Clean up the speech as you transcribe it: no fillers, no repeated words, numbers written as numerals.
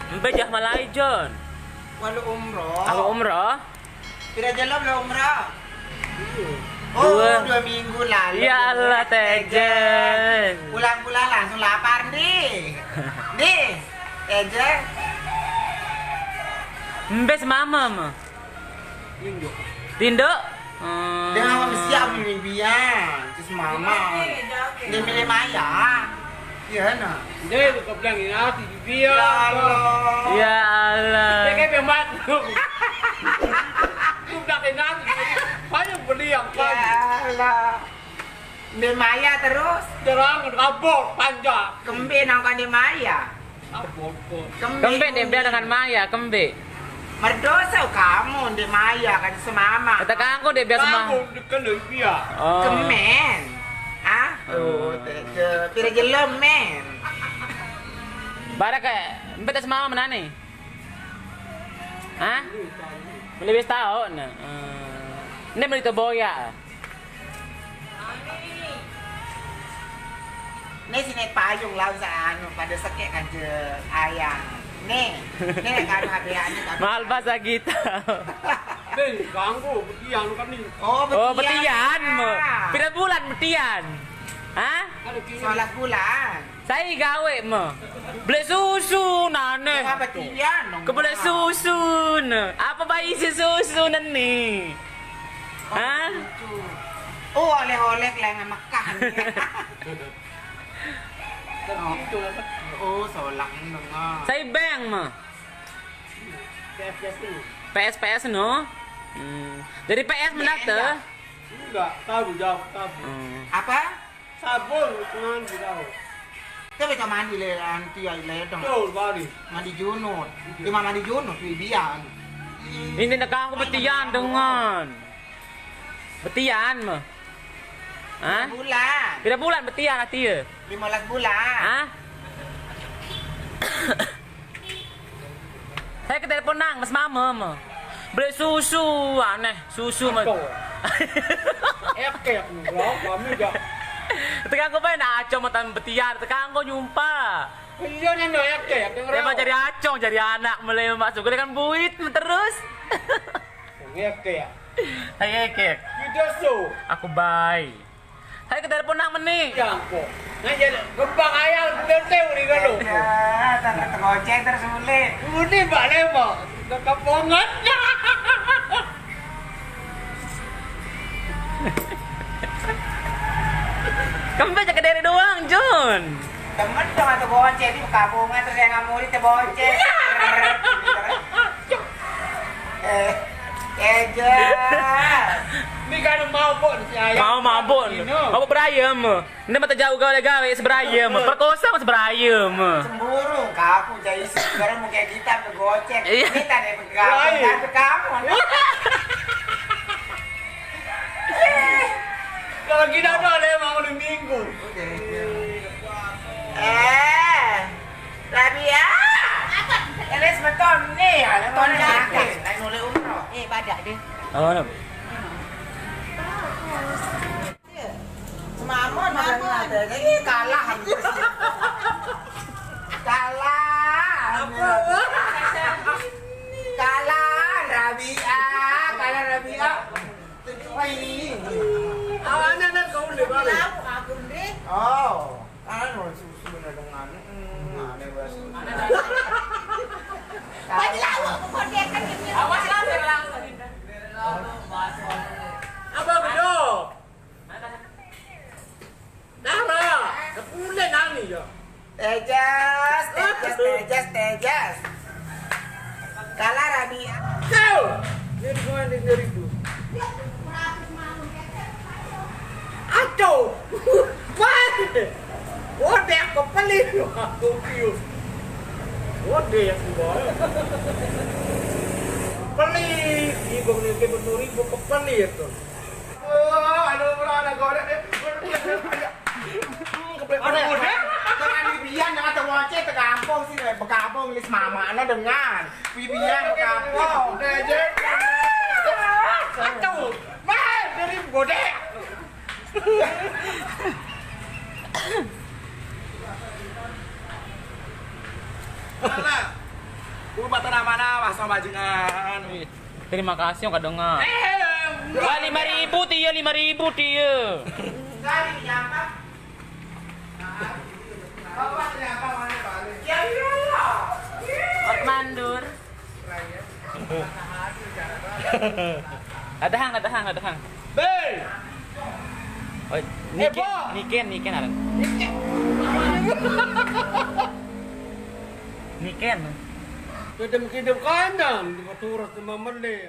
Mbak jah malai John. Walau umroh. Aku umroh. Tidak jalan belum umroh. Dua. Oh, 2 minggu lalu. Ya Allah Tejen. Pulang-pulang langsung lapar nih. Nih, Tejen. Mbak semama mah. Tindo. Dia nggak siap nih biar. Terus mama. Dia milih Maya. Iya nah. Dia buka bilang ini hati dia. Ya Allah. Ya Allah. Dia kayak pemat. Udah kena hati. Banyak beli yang Ya Allah. Dia Maya terus. terang kabur panjang. Kembe nangkan dia Maya. Kabur. Kembe dia dengan Maya, kembe. Merdosa kamu dia Maya kan semama. Kata kangku dia biasa mah. Kamu kena dia. Oh. Kemen. Ah? Oh, pira jelem men. Bara kayak mbak semama mana nih? Hah? Lebih tahu nah. Ini beli boya. Nih sini payung lah anu pada sekek kan je ayam. Nih kan habiannya kan. Mahal bahasa kita. Nih, ganggu betian kan nih. Oh, betian mo. Pira bulan betian? Hah? Ada kini. 11 bulan. Saya gawe mo. Beli susu nane. Apa betian dong? Kebeli susu ne. Apa bayi si susu nih? Hah? Oh, oleh-oleh kelengan Mekah nih. Oh, solak dong. Saya bang mo. PS no. Jadi PS menata. Enggak, tahu jawab tahu. Apa? Sabun dengan tahu. Kita bisa mandi le nanti ya le dong. Betul, bari. Mandi junut. Di mana mandi junut bibian. Ini nak aku betian dengan. Betian mo. Hah? Bulan. Pira bulan betian hati ya? 15 bulan. Hah? Saya ke telepon nang mas mama mo. Beli susu aneh, susu mah. Ekek enggak, kami enggak. Tekan ko ba na acong matan betian, tekan ko nyumpa. Iya nih no ekek. Dia mah jadi acong, jadi anak mulai masuk kan buit terus. Ekek. Hai kek. Kita so. Aku bye. Hai ke telepon nang meni. Ya kok. Nah jadi gembang ayam betul nih kan lo. Ya, tak tergoceng terus sulit. Ini Mbak Lema, kekampungan. Kamu baca ke dari doang, Jun. Temen dong atau goceng di kabungan terus yang ngamuk di teboceng. Ejas. Ini kan mabuk si ayam. Mau mabuk. Mau berayam. Ini mata jauh gawe seberayam. Perkosa mas berayam. Cemburu kamu jadi sekarang mau kayak kita bergoceng. Iya. Ini tadi bergabung kan kamu. Kalau kita tuh ada yang mau di minggu. Rabia. Ini sebetul nih, ada ton jaket. Lain oleh umroh. Badak deh. Oh, no. Semamon ada. Jadi kalah. Kalah. Kalah Rabia. Kalah Rabia. Wah ini. Awalnya kan kau udah balik. Aku deh. Oh. Kan susu bener dengan. Ada bahasa. Bagi lawa, pokoknya dia kan ini. Awas lah langsung. Apa bedo? Nara, kepulen nani ya. Tejas. Kalah Rabia. Kau. Dari mana dari itu? Aduh. Wah. Wadah kepelit. Aku kius. Wadah yang gua. Pelit. Ibu nih betul ibu kepelit tuh. Oh, aduh berada goreng deh. Dengan bibian yang ada wajah ke kampung sih, berkampung lis mama dengan bibian ke kampung. Aduh, mah dari godek. Mana? Lu bata nama-nama sama bajingan. Terima kasih yang kadengar. Wah, 5.000 Tia, 5.000 Tia. Kali nyapa. Bapak nyapa mana balik? Ya iyalah. Ot mandur. Ada hang. Bey. Oh, Niken aran. Niken. Kedem-kedem kandang di Baturas 5 menit.